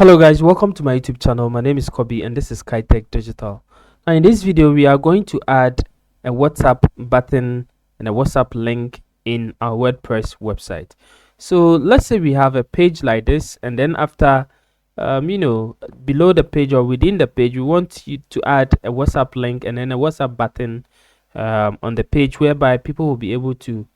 Hello guys, welcome to my YouTube channel. My name is Kobe and this is KaiTech Digital. Now in this video we are going to add a WhatsApp button and a WhatsApp link in our WordPress website. So let's say we have a page like this, and then after below the page or within the page we want you to add a WhatsApp link and then a WhatsApp button on the page, whereby people will be able to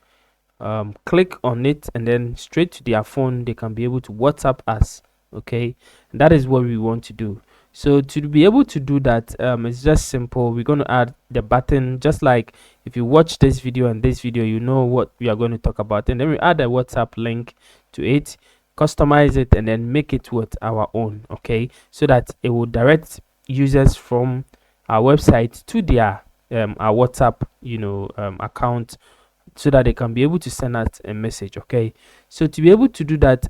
click on it and then straight to their phone they can be able to WhatsApp us. Okay, and that is what we want to do. So to be able to do that, it's just simple. We're going to add the button, just like if you watch this video and this video, you know what we are going to talk about, and then we add a WhatsApp link to it, customize it, and then make it with our own. Okay, so that it will direct users from our website to their our WhatsApp account, so that they can be able to send us a message. Okay, so to be able to do that,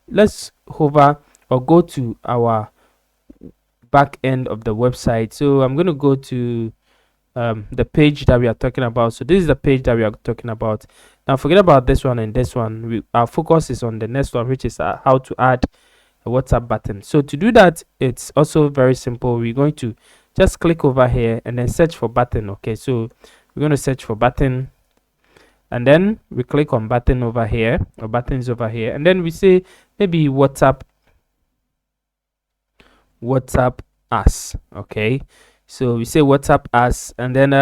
let's hover or go to our back end of the website. So I'm going to go to the page that we are talking about. So this is the page that we are talking about. Now forget about this one and this one. Our focus is on the next one, which is how to add a WhatsApp button. So to do that, it's also very simple. We're going to just click over here and then search for button. Okay, so we're going to search for button, and then we click on button over here, or buttons over here, and then we say maybe WhatsApp us. Okay, so we say WhatsApp us, and then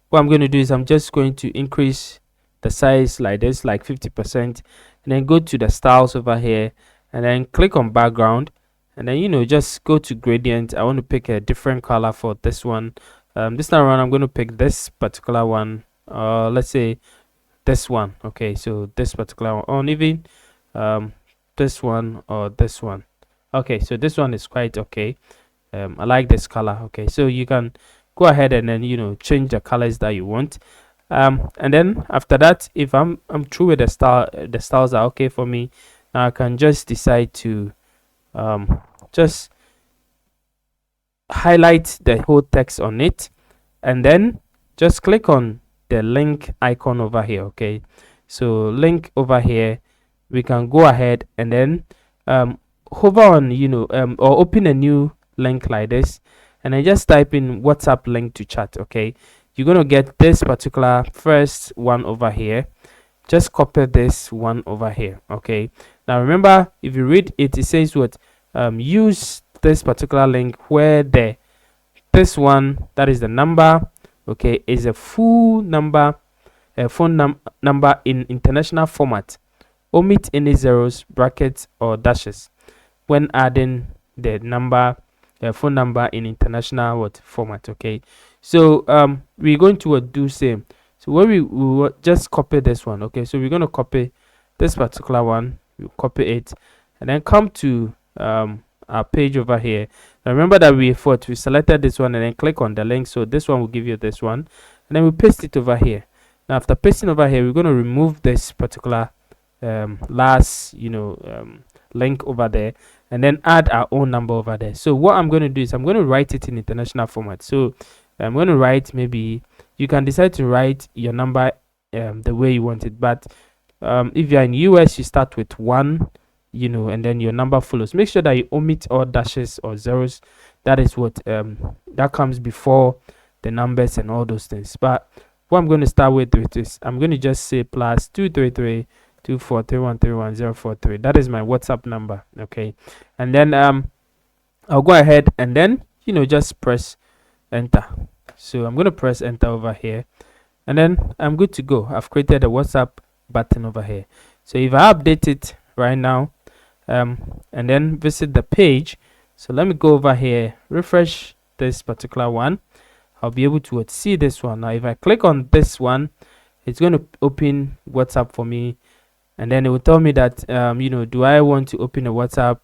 what I'm going to do is I'm just going to increase the size like this, like 50%, and then go to the styles over here and then click on background, and then just go to gradient. I want to pick a different color for this one. This time around I'm going to pick this particular one, let's say this one. Okay, so this particular one, or even this one or this one. Okay, so this one is quite okay. I like this color. Okay, so you can go ahead and then change the colors that you want, and then after that, if I'm through with the styles are okay for me, now I can just decide to just highlight the whole text on it, and then just click on the link icon over here. Okay, so link over here, we can go ahead and then hover on or open a new link like this, and then just type in WhatsApp link to chat. Okay, you're going to get this particular first one over here. Just copy this one over here. Okay, now remember, if you read it, it says what, use this particular link where this one, that is the number, okay, is a full number, a phone number in international format. Omit any zeros, brackets, or dashes when adding the number, phone number in international format. Okay, so we're going to do same. So where we will just copy this one. Okay, so we're going to copy this particular one, we'll copy it, and then come to our page over here. Now remember that we selected this one and then click on the link, so this one will give you this one, and then we paste it over here. Now after pasting over here, we're going to remove this particular last link over there, and then add our own number over there. So what I'm going to do is I'm going to write it in international format. So I'm going to write, maybe you can decide to write your number the way you want it, but if you're in US, you start with 1, and then your number follows. Make sure that you omit all dashes or zeros. That is what that comes before the numbers and all those things. But what I'm going to start with is I'm going to just say plus 23324313143. That is my WhatsApp number. Okay, and then I'll go ahead and then just press enter. So I'm going to press enter over here, and then I'm good to go. I've created a WhatsApp button over here. So if I update it right now, and then visit the page, so let me go over here, refresh this particular one, I'll be able to see this one. Now if I click on this one, it's going to open WhatsApp for me, and then it will tell me that do I want to open a WhatsApp,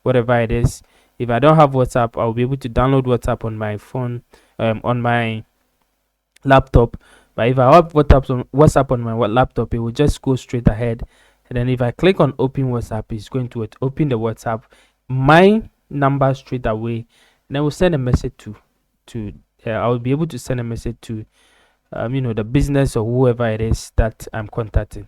whatever it is. If I don't have WhatsApp, I'll be able to download WhatsApp on my phone, on my laptop. But if I have WhatsApp on my laptop, it will just go straight ahead. And then if I click on open WhatsApp, it's going to open the WhatsApp, my number straight away, and I will send a message to I will be able to send a message to the business or whoever it is that I'm contacting.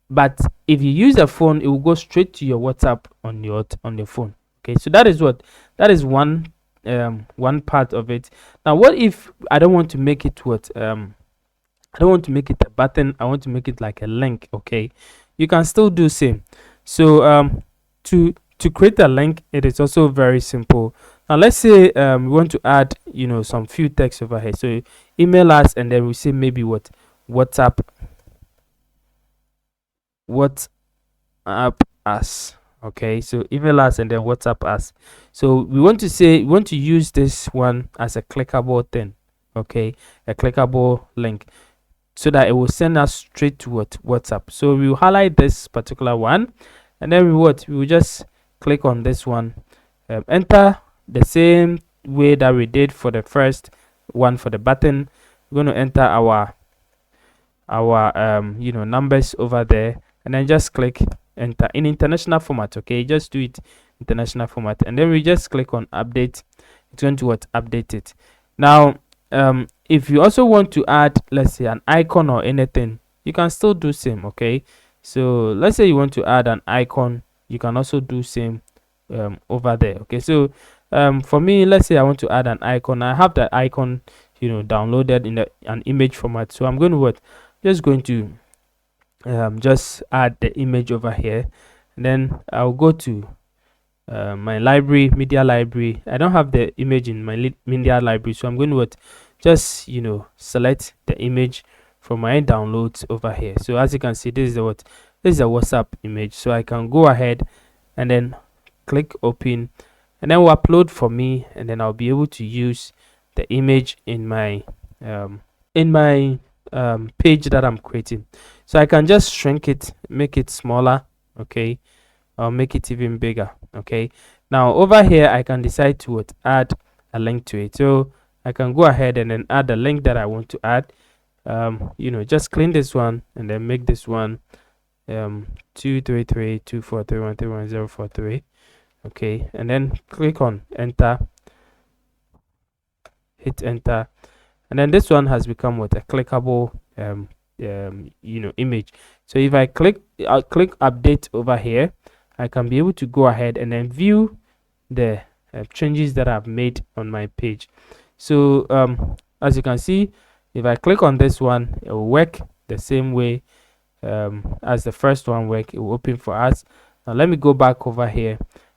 but if you use a phone, it will go straight to your WhatsApp on your phone. Okay, so that is one part of it. Now what if I don't want to make it I don't want to make it a button, I want to make it like a link. Okay, you can still do same. So to create a link, it is also very simple. Now let's say we want to add some few text over here. So email us, and then we say maybe WhatsApp us. Okay, so email us and then WhatsApp us. So we want to use this one as a clickable thing. Okay, a clickable link, so that it will send us straight to WhatsApp. So we will highlight this particular one, and then we will just click on this one, enter the same way that we did for the first one for the button. We're going to enter our numbers over there, and then just click enter in international format. Okay, just do it international format, and then we just click on update. It's going to update it. Now if you also want to add, let's say, an icon or anything, you can still do same. Okay, so let's say you want to add an icon, you can also do same over there. Okay, so for me, let's say I want to add an icon. I have that icon downloaded in an image format, so I'm going to just going to just add the image over here, and then I'll go to my library, media library. I don't have the image in my media library, so I'm going to just select the image from my downloads over here. So as you can see, this is a WhatsApp image. So I can go ahead and then click open, and then will upload for me, and then I'll be able to use the image in my page that I'm creating. So I can just shrink it, make it smaller. Okay, I'll make it even bigger. Okay, now over here I can decide to add a link to it. So I can go ahead and then add the link that I want to add. Just clean this one and then make this one 2332431311043. Okay, and then click on enter, hit enter, and then this one has become a clickable image. So if I'll click update over here, I can be able to go ahead and then view the changes that I've made on my page. So as you can see, if I click on this one, it will work the same way as the first one worked. It will open for us. Now let me go back over here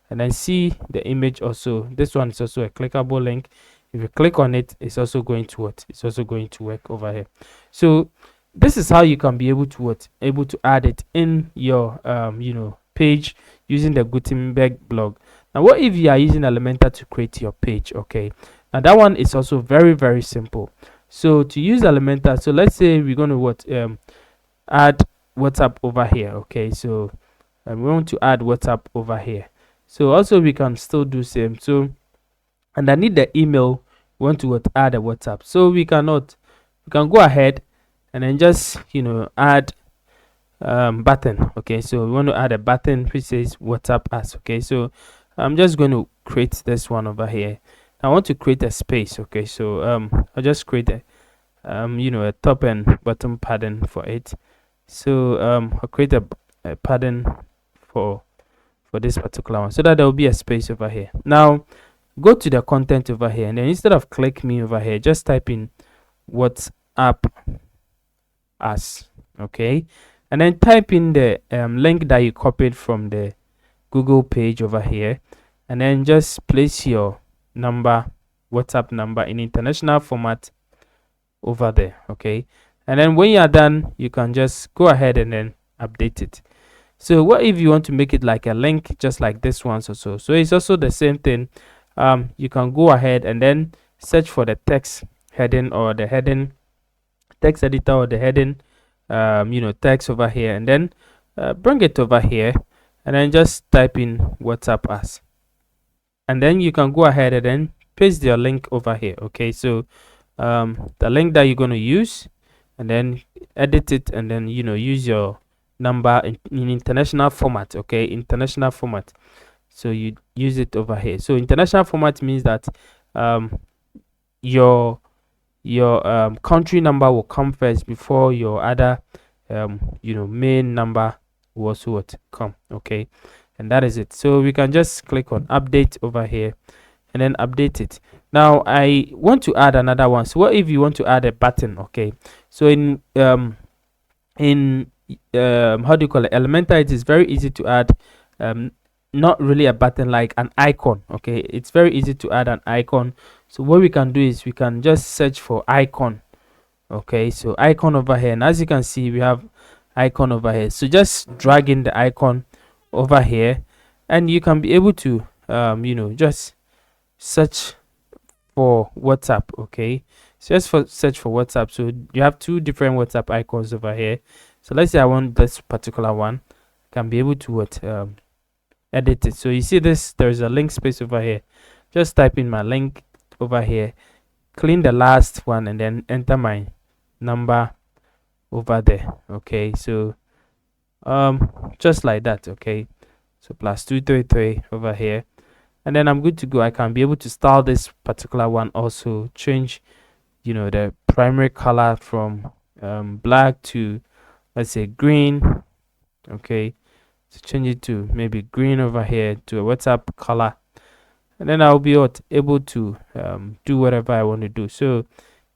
and then see the image. Also, this one is also a clickable link. If you click on it, it's also going to work over here. So this is how you can be able to add it in your page using the Gutenberg blog. Now what if you are using Elementor to create your page? Okay, now that one is also very, very simple. So to use Elementor, so let's say we're going to add WhatsApp over here. Okay, so we want to add WhatsApp over here. So also we can still do same. So underneath the email, we want to add a WhatsApp. So we can go ahead and then just add button. Okay, so we want to add a button which says WhatsApp us. Okay, so I'm just going to create this one over here. I want to create a space. Okay, so I'll just create a top and bottom pattern for it. So I'll create a pattern for this particular one, so that there will be a space over here. Now go to the content over here, and then instead of click me over here, just type in WhatsApp us. Okay, and then type in the link that you copied from the Google page over here, and then just place your WhatsApp number in international format over there. Okay, and then when you are done, you can just go ahead and then update it. So what if you want to make it like a link, just like this one? So it's also the same thing. You can go ahead and then search for the text heading, or the heading text editor, or the heading text over here, and then bring it over here, and then just type in WhatsApp us, and then you can go ahead and then paste your link over here. Okay, so the link that you're going to use, and then edit it, and then use your number in international format. Okay, international format. So you use it over here. So international format means that your country number will come first before your other main number will also what come. Okay, and that is it. So we can just click on update over here and then update it. Now I want to add another one. So what if you want to add a button? Okay, so in how do you call it, Elementor, it is very easy to add not really a button, like an icon. Okay, it's very easy to add an icon. So what we can do is we can just search for icon. Okay, so icon over here, and as you can see we have icon over here. So just drag in the icon over here and you can be able to just search for WhatsApp. Okay, so just search for WhatsApp. So you have two different WhatsApp icons over here. So let's say I want this particular one. I can be able to edit it. So you see this, there's a link space over here. Just type in my link over here, clean the last one, and then enter my number over there. Okay, so just like that. Okay, so +233 over here, and then I'm good to go. I can be able to style this particular one, also change the primary color from black to, let's say, green. Okay, so change it to maybe green over here to a WhatsApp color, and then I'll be able to do whatever I want to do. So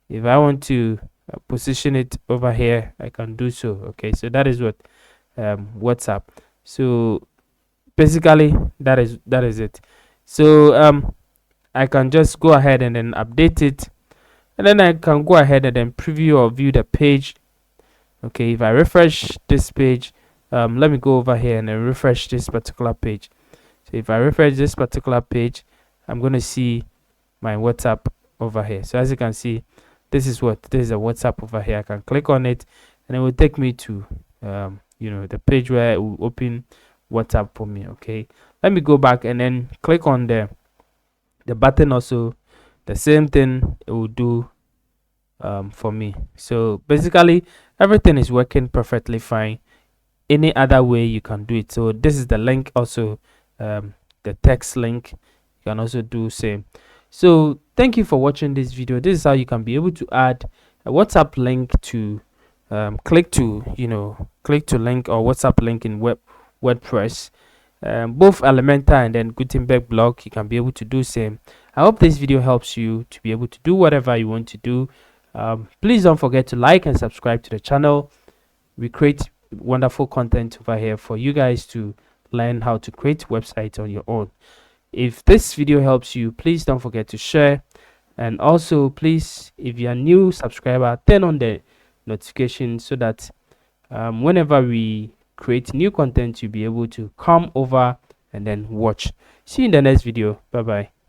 if I want to position it over here, I can do so. Okay, so that is what WhatsApp. So basically that is it. So I can just go ahead and then update it, and then I can go ahead and then preview or view the page. Okay, if I refresh this page, let me go over here and then refresh this particular page. So if I refresh this particular page, I'm going to see my WhatsApp over here. So as you can see, this is a WhatsApp over here. I can click on it and it will take me to the page where it will open WhatsApp for me. Okay, let me go back and then click on the button. Also the same thing it will do for me. So basically everything is working perfectly fine. Any other way you can do it. So this is the link, also the text link, you can also do same. So thank you for watching this video. This is how you can be able to add a WhatsApp link to click to link or WhatsApp link in WordPress, both Elementor and then Gutenberg block. You can be able to do same. I hope this video helps you to be able to do whatever you want to do. Please don't forget to like and subscribe to the channel. We create wonderful content over here for you guys to learn how to create websites on your own. If this video helps you, please don't forget to share, and also please, if you are new subscriber, turn on the notification so that whenever we create new content, you'll be able to come over and then watch. See you in the next video. Bye bye.